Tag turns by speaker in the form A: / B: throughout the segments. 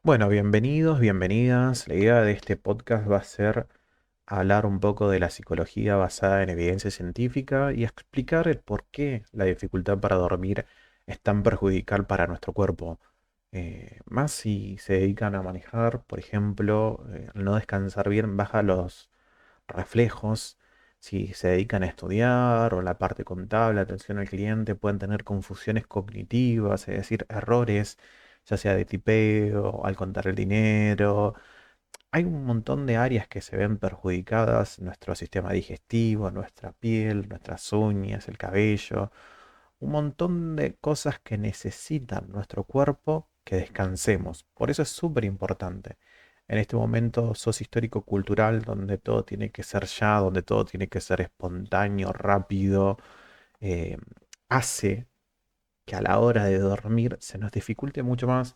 A: Bueno, bienvenidos, bienvenidas. La idea de este podcast va a ser hablar un poco de la psicología basada en evidencia científica y explicar el por qué la dificultad para dormir es tan perjudicial para nuestro cuerpo. Más si se dedican a manejar, por ejemplo, al no descansar bien, baja los reflejos. Si se dedican a estudiar o la parte contable, atención al cliente, pueden tener confusiones cognitivas, es decir, errores, ya sea de tipeo, al contar el dinero. Hay un montón de áreas que se ven perjudicadas, nuestro sistema digestivo, nuestra piel, nuestras uñas, el cabello, un montón de cosas que necesitan nuestro cuerpo que descansemos. Por eso es súper importante. En este momento sociohistórico-cultural, donde todo tiene que ser ya, donde todo tiene que ser espontáneo, rápido, eh, hace que a la hora de dormir se nos dificulte mucho más.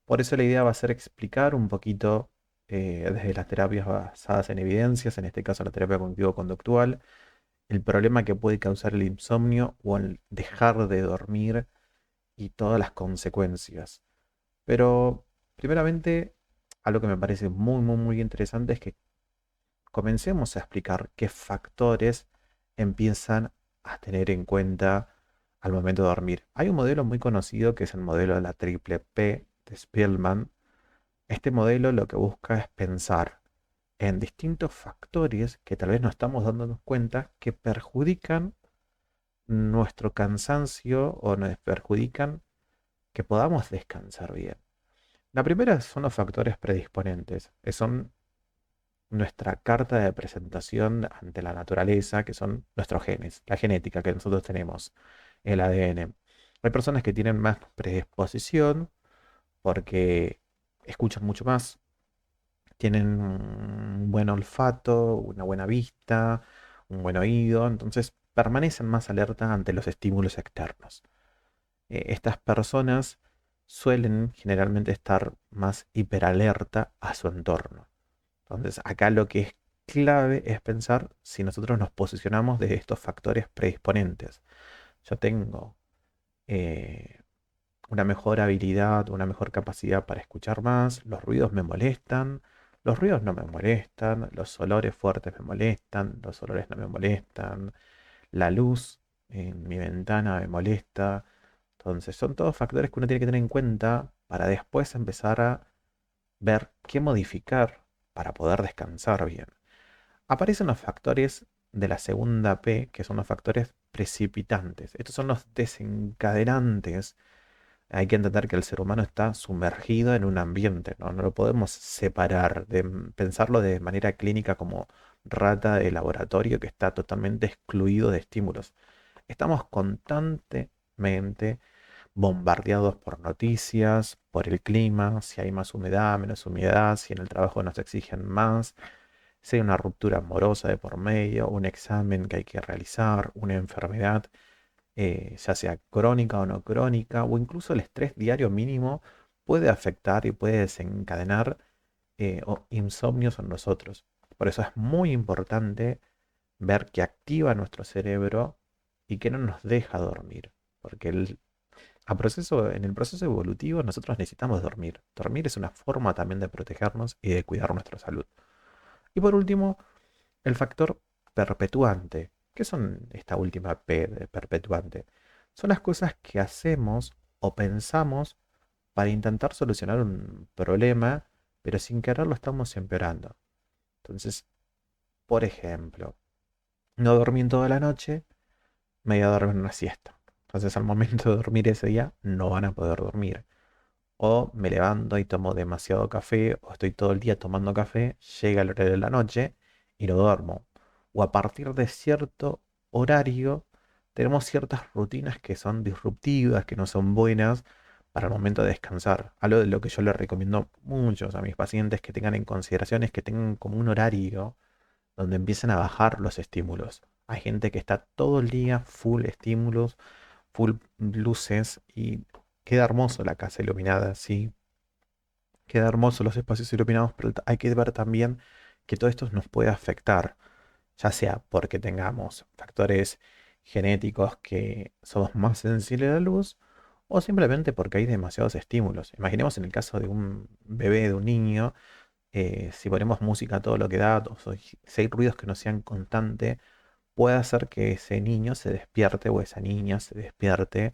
A: Por eso la idea va a ser explicar un poquito desde las terapias basadas en evidencias, en este caso la terapia cognitivo-conductual, el problema que puede causar el insomnio o el dejar de dormir y todas las consecuencias. Pero primeramente, algo que me parece muy interesante es que comencemos a explicar qué factores empiezan a tener en cuenta al momento de dormir. Hay un modelo muy conocido que es el modelo de la triple P de Spielman. Este modelo lo que busca es pensar en distintos factores que tal vez no estamos dándonos cuenta que perjudican nuestro cansancio o nos perjudican que podamos descansar bien. La primera son los factores predisponentes, que son nuestra carta de presentación ante la naturaleza, que son nuestros genes, la genética que nosotros tenemos, el ADN. Hay personas que tienen más predisposición porque escuchan mucho más, tienen un buen olfato, una buena vista, un buen oído, entonces permanecen más alerta ante los estímulos externos. Estas personas suelen generalmente estar más hiperalerta a su entorno. Entonces, acá lo que es clave es pensar si nosotros nos posicionamos de estos factores predisponentes. Yo tengo eh, una mejor habilidad, una mejor capacidad para escuchar más, los ruidos me molestan, los ruidos no me molestan, los olores fuertes me molestan, los olores no me molestan, la luz en mi ventana me molesta. Entonces, son todos factores que uno tiene que tener en cuenta para después empezar a ver qué modificar para poder descansar bien. Aparecen los factores de la segunda P, que son los factores precipitantes. Estos son los desencadenantes. Hay que entender que el ser humano está sumergido en un ambiente, ¿no? No lo podemos separar, pensarlo de manera clínica como rata de laboratorio que está totalmente excluido de estímulos. Estamos constantemente bombardeados por noticias, por el clima, si hay más humedad, menos humedad, si en el trabajo nos exigen más, si hay una ruptura amorosa de por medio, un examen que hay que realizar, una enfermedad, ya sea crónica o no crónica, o incluso el estrés diario mínimo puede afectar y puede desencadenar insomnios en nosotros. Por eso es muy importante ver que activa nuestro cerebro y que no nos deja dormir. Porque en el proceso evolutivo nosotros necesitamos dormir. Dormir es una forma también de protegernos y de cuidar nuestra salud. Y por último, el factor perpetuante. ¿Qué son esta última P de perpetuante? Son las cosas que hacemos o pensamos para intentar solucionar un problema, pero sin querer lo estamos empeorando. Entonces, por ejemplo, no dormí en toda la noche, me voy a dormir una siesta. Entonces, al momento de dormir ese día, no van a poder dormir. O me levanto y tomo demasiado café, o estoy todo el día tomando café, llega el horario de la noche y no duermo. O a partir de cierto horario tenemos ciertas rutinas que son disruptivas, que no son buenas para el momento de descansar. Algo de lo que yo les recomiendo mucho a mis pacientes que tengan en consideración es que tengan como un horario donde empiecen a bajar los estímulos. Hay gente que está todo el día full estímulos, full luces y queda hermoso la casa iluminada, sí, queda hermoso los espacios iluminados, pero hay que ver también que todo esto nos puede afectar, ya sea porque tengamos factores genéticos que somos más sensibles a la luz o simplemente porque hay demasiados estímulos. Imaginemos en el caso de un bebé, de un niño, si ponemos música a todo lo que da, si hay ruidos que no sean constantes, puede hacer que ese niño se despierte o esa niña se despierte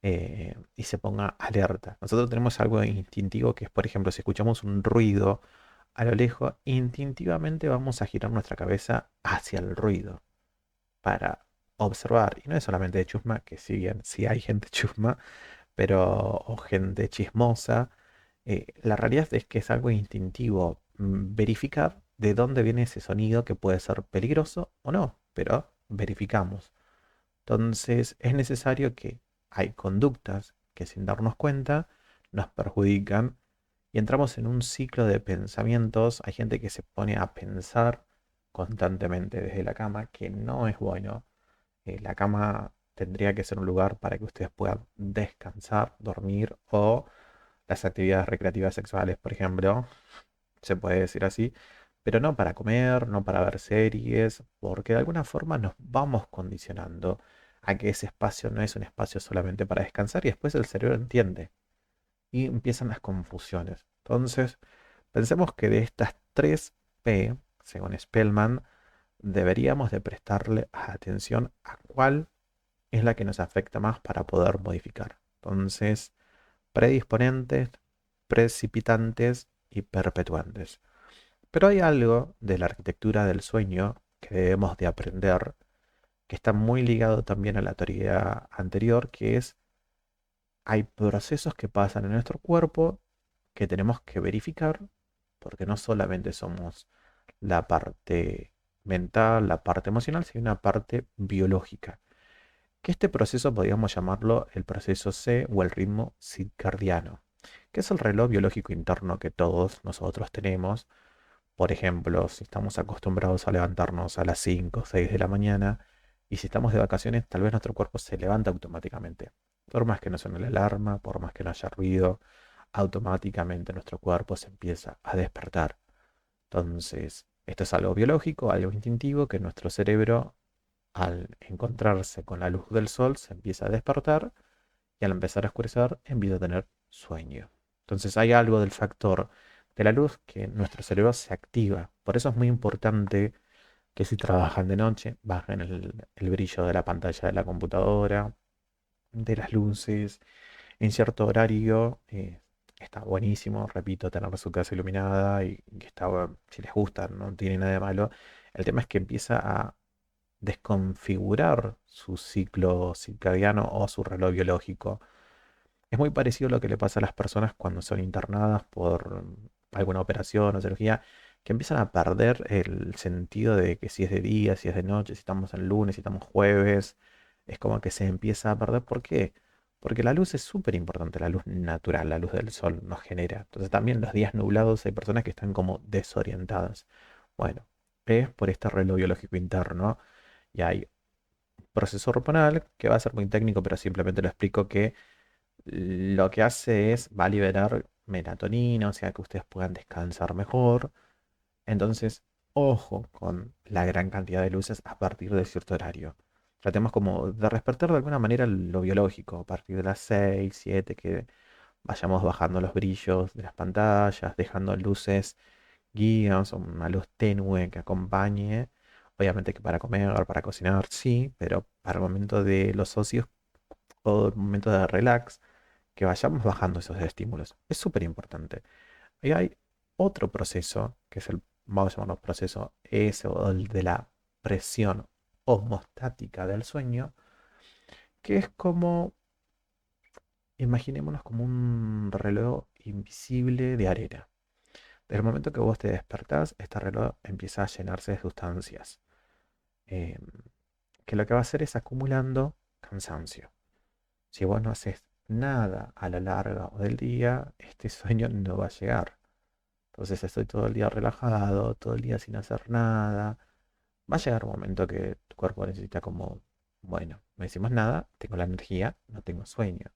A: y se ponga alerta. Nosotros tenemos algo instintivo que es, por ejemplo, si escuchamos un ruido a lo lejos, instintivamente vamos a girar nuestra cabeza hacia el ruido para observar. Y no es solamente de chusma, que si bien sí hay gente chusma, pero o gente chismosa, la realidad es que es algo instintivo verificar de dónde viene ese sonido que puede ser peligroso o no, pero verificamos. Entonces es necesario que hay conductas que sin darnos cuenta nos perjudican y entramos en un ciclo de pensamientos. Hay gente que se pone a pensar constantemente desde la cama, que no es bueno. La cama tendría que ser un lugar para que ustedes puedan descansar, dormir o las actividades recreativas sexuales, por ejemplo, se puede decir así, pero no para comer, no para ver series, porque de alguna forma nos vamos condicionando a que ese espacio no es un espacio solamente para descansar y después el cerebro entiende y empiezan las confusiones. Entonces, pensemos que de estas tres P, según Spellman, deberíamos de prestarle atención a cuál es la que nos afecta más para poder modificar. Entonces, predisponentes, precipitantes y perpetuantes. Pero hay algo de la arquitectura del sueño que debemos de aprender, que está muy ligado también a la teoría anterior, que es hay procesos que pasan en nuestro cuerpo que tenemos que verificar, porque no solamente somos la parte mental, la parte emocional, sino una parte biológica. Que este proceso podríamos llamarlo el proceso C o el ritmo circadiano, que es el reloj biológico interno que todos nosotros tenemos. Por ejemplo, si estamos acostumbrados a levantarnos a las 5 o 6 de la mañana y si estamos de vacaciones, tal vez nuestro cuerpo se levanta automáticamente. Por más que no suene la alarma, por más que no haya ruido, automáticamente nuestro cuerpo se empieza a despertar. Entonces, esto es algo biológico, algo instintivo que nuestro cerebro, al encontrarse con la luz del sol, se empieza a despertar y al empezar a oscurecer empieza a tener sueño. Entonces hay algo del factor de la luz que nuestro cerebro se activa. Por eso es muy importante que si trabajan de noche, bajen el brillo de la pantalla de la computadora, de las luces. En cierto horario está buenísimo, repito, tener su casa iluminada y que está, si les gusta, no tiene nada de malo. El tema es que empieza a desconfigurar su ciclo circadiano o su reloj biológico. Es muy parecido a lo que le pasa a las personas cuando son internadas por alguna operación o cirugía, que empiezan a perder el sentido de que si es de día, si es de noche, si estamos en lunes, si estamos jueves. Es como que se empieza a perder. ¿Por qué? Porque la luz es súper importante, la luz natural, la luz del sol nos genera. Entonces también los días nublados hay personas que están como desorientadas. Bueno, es por este reloj biológico interno y hay proceso hormonal que va a ser muy técnico, pero simplemente lo explico que lo que hace es, va a liberar melatonina, o sea que ustedes puedan descansar mejor. Entonces, ojo con la gran cantidad de luces a partir de cierto horario. Tratemos como de respetar de alguna manera lo biológico, a partir de las 6 7 que vayamos bajando los brillos de las pantallas, dejando luces guías o una luz tenue que acompañe. Obviamente que para comer, para cocinar, sí, pero para el momento de los ocios o el momento de relax, que vayamos bajando esos estímulos. Es súper importante. Y hay otro proceso, que es el, vamos a llamarlo proceso S o el de la presión osmostática del sueño, que es como, imaginémonos como un reloj invisible de arena. Desde el momento que vos te despertás, este reloj empieza a llenarse de sustancias, eh, que lo que va a hacer es acumulando cansancio. Si vos no haces nada a la larga o del día, este sueño no va a llegar. Entonces estoy todo el día relajado, todo el día sin hacer nada. Va a llegar un momento que tu cuerpo necesita como, bueno, no hicimos nada, tengo la energía, no tengo sueño.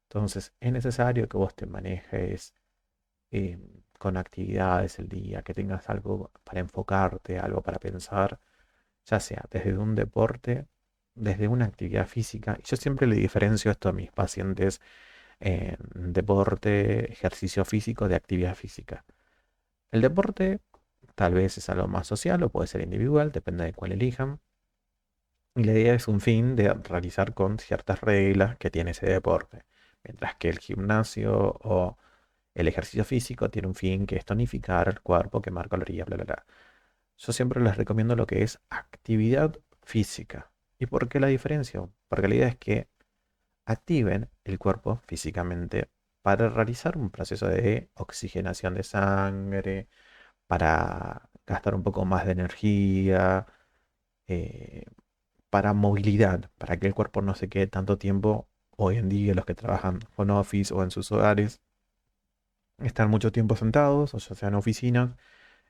A: Entonces es necesario que vos te manejes eh, con actividades el día, que tengas algo para enfocarte, algo para pensar, ya sea desde un deporte, desde una actividad física, y yo siempre le diferencio esto a mis pacientes en deporte, ejercicio físico, de actividad física. El deporte tal vez es algo más social o puede ser individual, depende de cuál elijan. Y la idea es un fin de realizar con ciertas reglas que tiene ese deporte. Mientras que el gimnasio o el ejercicio físico tiene un fin que es tonificar el cuerpo, quemar calorías, bla, bla, bla. Yo siempre les recomiendo lo que es actividad física. ¿Y por qué la diferencia? Porque la idea es que activen el cuerpo físicamente para realizar un proceso de oxigenación de sangre, para gastar un poco más de energía, eh, para movilidad, para que el cuerpo no se quede tanto tiempo. Hoy en día los que trabajan home office o en sus hogares están mucho tiempo sentados, o ya sea en oficinas.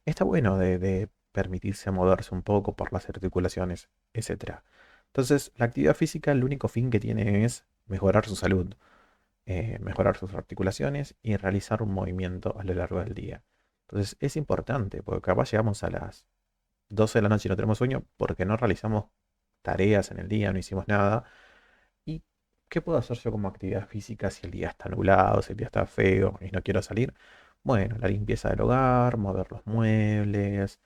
A: Está bueno de permitirse moverse un poco por las articulaciones, etcétera. Entonces, la actividad física, el único fin que tiene es mejorar su salud, mejorar sus articulaciones y realizar un movimiento a lo largo del día. Entonces, es importante, porque capaz llegamos a las 12 de la noche y no tenemos sueño porque no realizamos tareas en el día, no hicimos nada. ¿Y qué puedo hacer yo como actividad física si el día está nublado, si el día está feo y no quiero salir? Bueno, la limpieza del hogar, mover los muebles,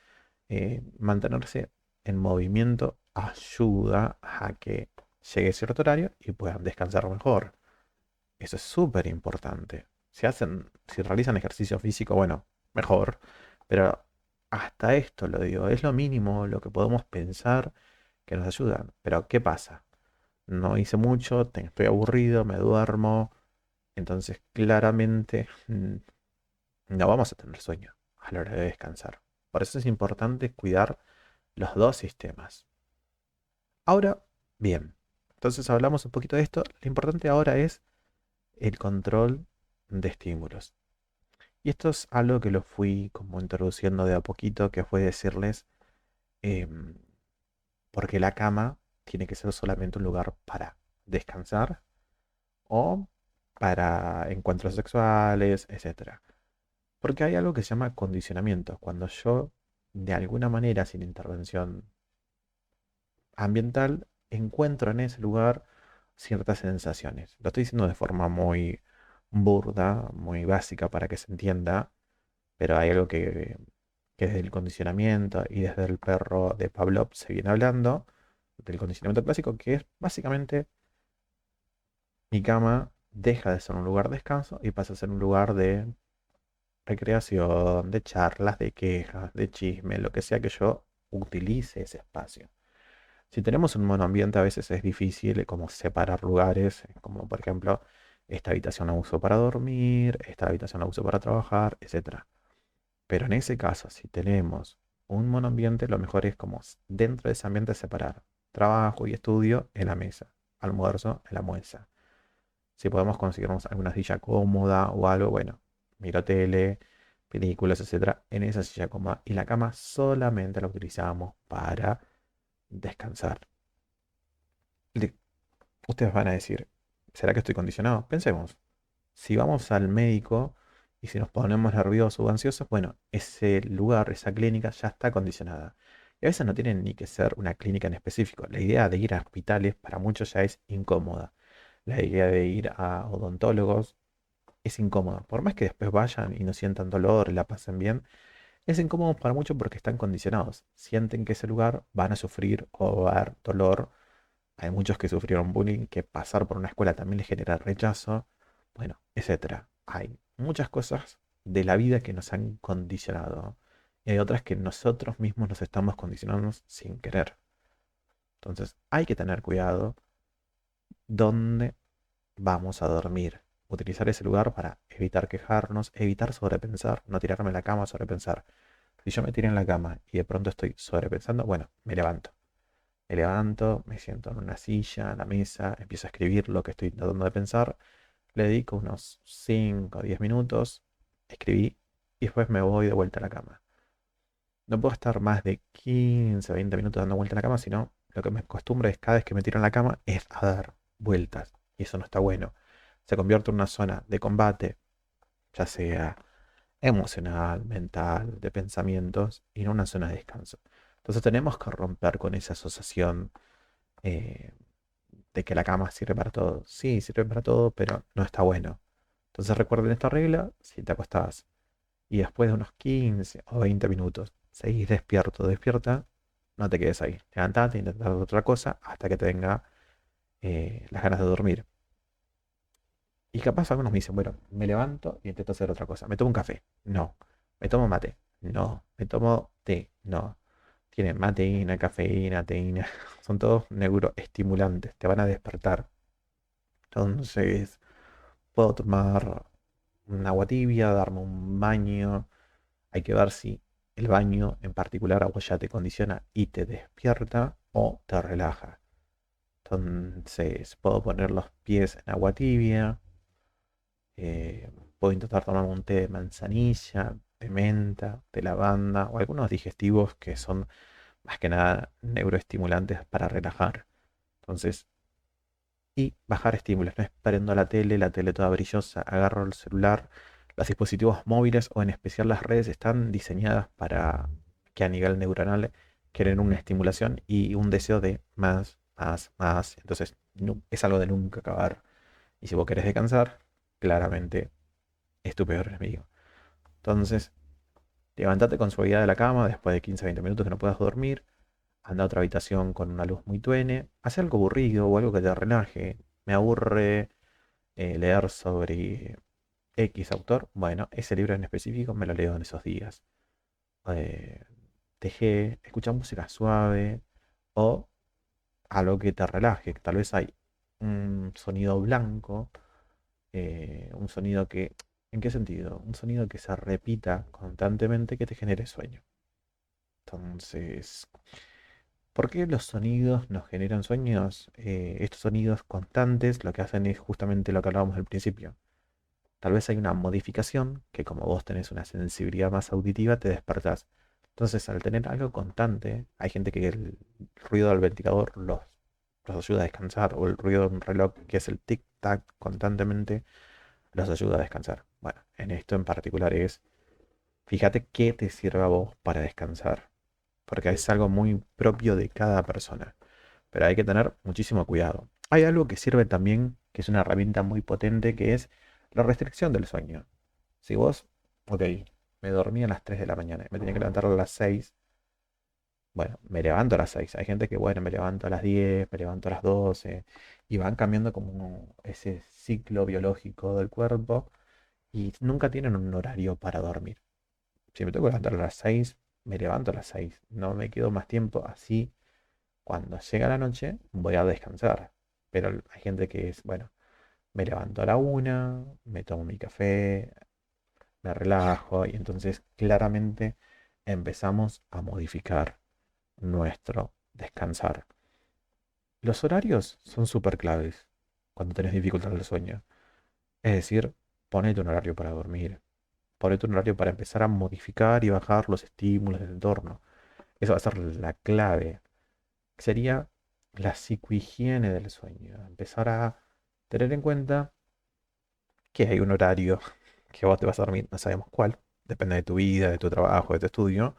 A: mantenerse en movimiento ayuda a que llegue cierto horario y puedan descansar mejor. Eso es súper importante. Si realizan ejercicio físico, bueno, mejor. Pero hasta esto lo digo, es lo mínimo lo que podemos pensar que nos ayudan. Pero ¿qué pasa? No hice mucho, estoy aburrido, me duermo. Entonces, claramente, no vamos a tener sueño a la hora de descansar. Por eso es importante cuidar los dos sistemas. Ahora, bien, entonces hablamos un poquito de esto. Lo importante ahora es el control de estímulos. Y esto es algo que lo fui como introduciendo de a poquito, que fue decirles, em, porque la cama tiene que ser solamente un lugar para descansar o para encuentros sexuales, etcétera. Porque hay algo que se llama condicionamiento. Cuando yo, de alguna manera, sin intervención ambiental, encuentro en ese lugar ciertas sensaciones. Lo estoy diciendo de forma muy burda, muy básica para que se entienda, pero hay algo que desde el condicionamiento y desde el perro de Pavlov se viene hablando, del condicionamiento clásico, que es básicamente mi cama deja de ser un lugar de descanso y pasa a ser un lugar de recreación, de charlas, de quejas, de chisme, lo que sea que yo utilice ese espacio. Si tenemos un monoambiente a veces es difícil como separar lugares, como por ejemplo, esta habitación la uso para dormir, esta habitación la uso para trabajar, etcétera. Pero en ese caso, si tenemos un monoambiente, lo mejor es como dentro de ese ambiente separar trabajo y estudio en la mesa, almuerzo en la mesa. Si podemos conseguirnos alguna silla cómoda o algo, bueno, miro tele, películas, etcétera, en esa silla cómoda. Y la cama solamente la utilizamos para descansar. Le- Ustedes van a decir, ¿será que estoy condicionado? Pensemos, si vamos al médico y si nos ponemos nerviosos o ansiosos, bueno, ese lugar, esa clínica ya está condicionada. Y a veces no tienen ni que ser una clínica en específico. La idea de ir a hospitales para muchos ya es incómoda. La idea de ir a odontólogos es incómoda. Por más que después vayan y no sientan dolor y la pasen bien, es incómodo para muchos porque están condicionados. Sienten que ese lugar van a sufrir o va a haber dolor. Hay muchos que sufrieron bullying, que pasar por una escuela también les genera rechazo, bueno, etcétera. Hay muchas cosas de la vida que nos han condicionado y hay otras que nosotros mismos nos estamos condicionando sin querer. Entonces hay que tener cuidado dónde vamos a dormir. Utilizar ese lugar para evitar quejarnos, evitar sobrepensar, no tirarme en la cama a sobrepensar. Si yo me tiré en la cama y de pronto estoy sobrepensando, bueno, me levanto. Me levanto, me siento en una silla, en la mesa, empiezo a escribir lo que estoy tratando de pensar, le dedico unos 5 o 10 minutos, escribí y después me voy de vuelta a la cama. No puedo estar más de 15 o 20 minutos dando vuelta a la cama, sino lo que me acostumbro es cada vez que me tiro en la cama es a dar vueltas. Y eso no está bueno. Se convierte en una zona de combate, ya sea emocional, mental, de pensamientos, y no una zona de descanso. Entonces tenemos que romper con esa asociación eh, de que la cama sirve para todo. Sí, sirve para todo, pero no está bueno. Entonces recuerden esta regla, si te acostás y después de unos 15 o 20 minutos seguís despierto, despierta, no te quedes ahí. Levantate, intenta otra cosa hasta que te venga las ganas de dormir. Y capaz algunos me dicen, bueno, me levanto y intento hacer otra cosa. Me tomo un café. No. Me tomo mate. No. Me tomo té. No. Tiene mateína, cafeína, teína. Son todos neuroestimulantes. Te van a despertar. Entonces, puedo tomar un agua tibia, darme un baño. Hay que ver si el baño en particular a vos ya te condiciona y te despierta o te relaja. Entonces, puedo poner los pies en agua tibia. Eh, Puedo intentar tomar un té de manzanilla, de menta, de lavanda o algunos digestivos que son más que nada neuroestimulantes para relajar. Entonces, y bajar estímulos. No es prendo la tele toda brillosa, agarro el celular. Los dispositivos móviles o en especial las redes están diseñadas para que a nivel neuronal generen una estimulación y un deseo de más, más, más. Entonces, es algo de nunca acabar. Y si vos querés descansar, claramente es tu peor enemigo. Entonces, levántate con suavidad de la cama después de 15 20 minutos que no puedas dormir. Anda a otra habitación con una luz muy tuene. Haz algo aburrido o algo que te relaje. Me aburre leer sobre X autor. Bueno, ese libro en específico me lo leo en esos días. Eh, Teje, escucha música suave o algo que te relaje. Tal vez hay un sonido blanco, un sonido que... ¿En qué sentido? Un sonido que se repita constantemente que te genere sueño. Entonces, ¿por qué los sonidos nos generan sueños? Estos sonidos constantes lo que hacen es justamente lo que hablábamos al principio. Tal vez hay una modificación que como vos tenés una sensibilidad más auditiva, te despertás. Entonces, al tener algo constante, hay gente que el ruido del ventilador los ayuda a descansar, o el ruido de un reloj, que es el tic-tac constantemente, los ayuda a descansar. Bueno, en esto en particular es, fíjate qué te sirve a vos para descansar, porque es algo muy propio de cada persona, pero hay que tener muchísimo cuidado. Hay algo que sirve también, que es una herramienta muy potente, que es la restricción del sueño. Si vos, ok, me dormí a las 3 de la mañana, me tenía que levantar a las 6, bueno, me levanto a las 6. Hay gente que, bueno, me levanto a las 10, me levanto a las 12, y van cambiando como ese ciclo biológico del cuerpo y nunca tienen un horario para dormir. Si me tengo que levantar a las 6, me levanto a las 6. No me quedo más tiempo así. Cuando llega la noche, voy a descansar. Pero hay gente que es, bueno, me levanto a la 1, me tomo mi café, me relajo y entonces claramente empezamos a modificar nuestro descansar. Los horarios son súper claves cuando tenés dificultad del sueño. Es decir, ponete un horario para dormir, ponete un horario para empezar a modificar y bajar los estímulos del entorno. Eso va a ser la clave. Sería la psicohigiene del sueño. Empezar a tener en cuenta que hay un horario que vos te vas a dormir, no sabemos cuál, depende de tu vida, de tu trabajo, de tu estudio,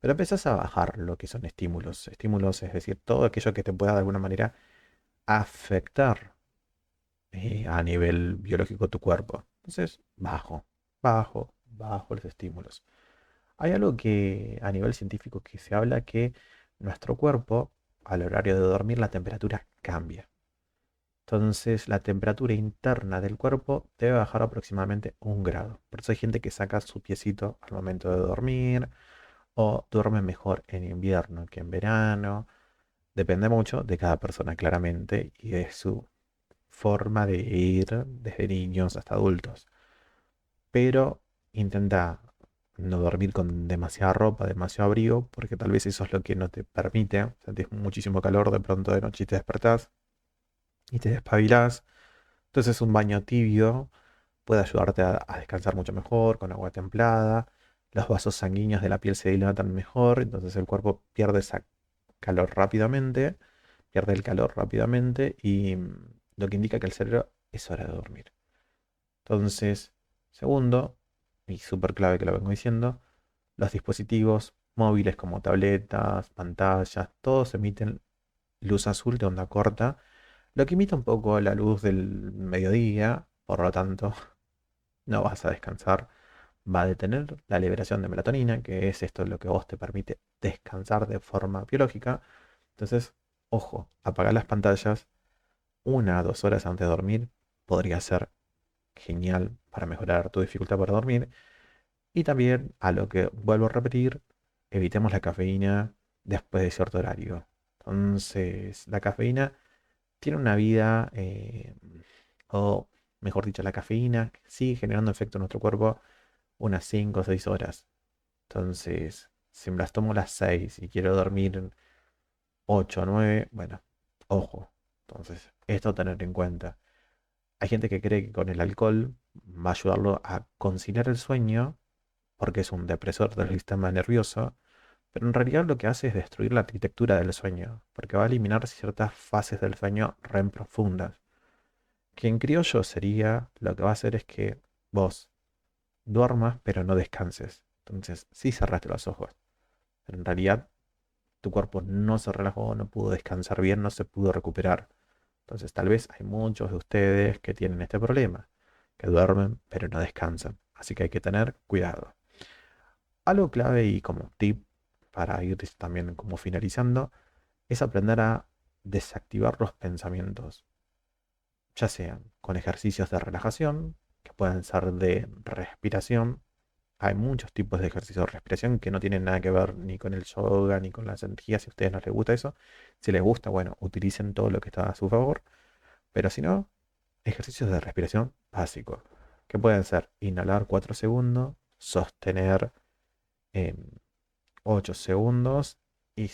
A: pero empezás a bajar lo que son estímulos. Estímulos, es decir, todo aquello que te pueda de alguna manera afectar a nivel biológico tu cuerpo. Entonces, bajo los estímulos. Hay algo que a nivel científico que se habla que nuestro cuerpo, al horario de dormir, la temperatura cambia. Entonces, la temperatura interna del cuerpo debe bajar aproximadamente 1 grado. Por eso hay gente que saca su piecito al momento de dormir o duerme mejor en invierno que en verano. Depende mucho de cada persona, claramente, y de su forma de ir desde niños hasta adultos. Pero intenta no dormir con demasiada ropa, demasiado abrigo, porque tal vez eso es lo que no te permite. Sentís muchísimo calor de pronto de noche y te despertás y te despabilás. Entonces un baño tibio puede ayudarte a descansar mucho mejor, con agua templada. Los vasos sanguíneos de la piel se dilatan mejor, entonces el cuerpo pierde esa calor rápidamente, pierde el calor rápidamente y lo que indica que el cerebro es hora de dormir. Entonces, segundo, y súper clave que lo vengo diciendo, los dispositivos móviles como tabletas, pantallas, todos emiten luz azul de onda corta, lo que imita un poco la luz del mediodía, por lo tanto, no vas a descansar. Va a detener la liberación de melatonina, que es esto lo que vos te permite descansar de forma biológica. Entonces, ojo, apagar las pantallas 1 a 2 horas antes de dormir podría ser genial para mejorar tu dificultad para dormir. Y también, a lo que vuelvo a repetir, evitemos la cafeína después de cierto horario. Entonces, la cafeína tiene una vida, o mejor dicho, la cafeína sigue generando efecto en nuestro cuerpo unas 5 o 6 horas. Entonces, si me las tomo a las 6 y quiero dormir 8 o 9, bueno, ojo. Entonces, esto tener en cuenta. Hay gente que cree que con el alcohol va a ayudarlo a conciliar el sueño porque es un depresor del sistema nervioso, pero en realidad lo que hace es destruir la arquitectura del sueño, porque va a eliminar ciertas fases del sueño REM profundas, que en criollo sería, lo que va a hacer es que vos duermas pero no descanses. Entonces, sí cerraste los ojos, pero en realidad tu cuerpo no se relajó, no pudo descansar bien, no se pudo recuperar. Entonces, tal vez hay muchos de ustedes que tienen este problema, que duermen pero no descansan. Así que hay que tener cuidado. Algo clave y como tip para ir también como finalizando es aprender a desactivar los pensamientos, ya sean con ejercicios de relajación, que pueden ser de respiración. Hay muchos tipos de ejercicios de respiración que no tienen nada que ver ni con el yoga ni con las energías. Si a ustedes no les gusta eso, si les gusta, bueno, utilicen todo lo que está a su favor. Pero si no, ejercicios de respiración básicos, que pueden ser inhalar 4 segundos, sostener em, 8 segundos y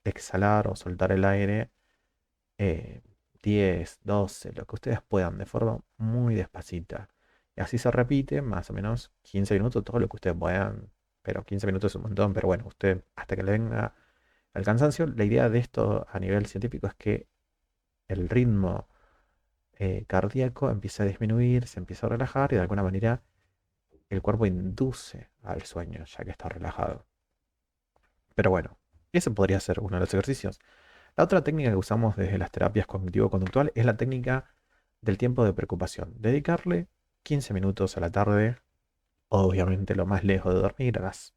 A: exhalar o soltar el aire, eh, 10, 12, lo que ustedes puedan, de forma muy despacita. Y así se repite más o menos 15 minutos, todo lo que ustedes puedan. Pero 15 minutos es un montón, pero bueno, usted hasta que le venga al cansancio, la idea de esto a nivel científico es que el ritmo cardíaco empieza a disminuir, se empieza a relajar y de alguna manera el cuerpo induce al sueño, ya que está relajado. Pero bueno, ese podría ser uno de los ejercicios. La otra técnica que usamos desde las terapias cognitivo-conductual es la técnica del tiempo de preocupación. Dedicarle 15 minutos a la tarde, obviamente lo más lejos de dormir, a las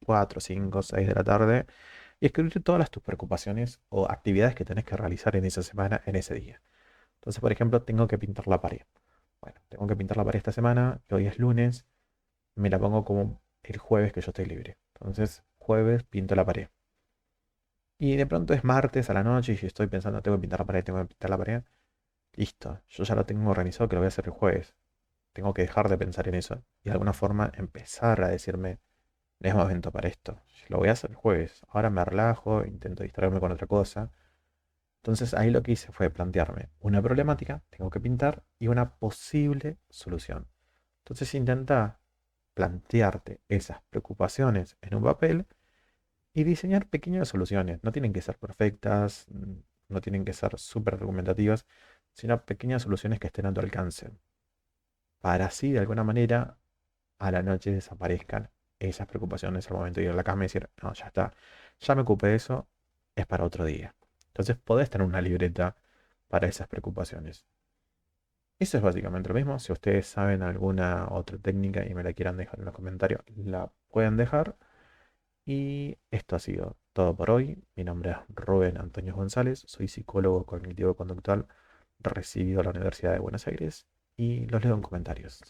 A: 4, 5, 6 de la tarde, y escribir todas tus preocupaciones o actividades que tenés que realizar en esa semana, en ese día. Entonces, por ejemplo, tengo que pintar la pared. Bueno, tengo que pintar la pared esta semana, y hoy es lunes, me la pongo como el jueves que yo estoy libre. Entonces, jueves pinto la pared. Y de pronto es martes a la noche y si estoy pensando, tengo que pintar la pared, tengo que pintar la pared. Listo, yo ya lo tengo organizado que lo voy a hacer el jueves. Tengo que dejar de pensar en eso y de alguna forma empezar a decirme, es momento para esto. Lo voy a hacer el jueves. Ahora me relajo, intento distraerme con otra cosa. Entonces ahí lo que hice fue plantearme una problemática, tengo que pintar, y una posible solución. Entonces intenta plantearte esas preocupaciones en un papel y diseñar pequeñas soluciones. No tienen que ser perfectas, no tienen que ser súper argumentativas, sino pequeñas soluciones que estén a tu alcance. Para así, de alguna manera, a la noche desaparezcan esas preocupaciones al momento de ir a la cama y decir, no, ya está, ya me ocupé de eso, es para otro día. Entonces podés tener una libreta para esas preocupaciones. Eso es básicamente lo mismo. Si ustedes saben alguna otra técnica y me la quieran dejar en los comentarios, la pueden dejar. Y esto ha sido todo por hoy. Mi nombre es Rubén Antonio González, soy psicólogo cognitivo conductual recibido en la Universidad de Buenos Aires y los leo en comentarios.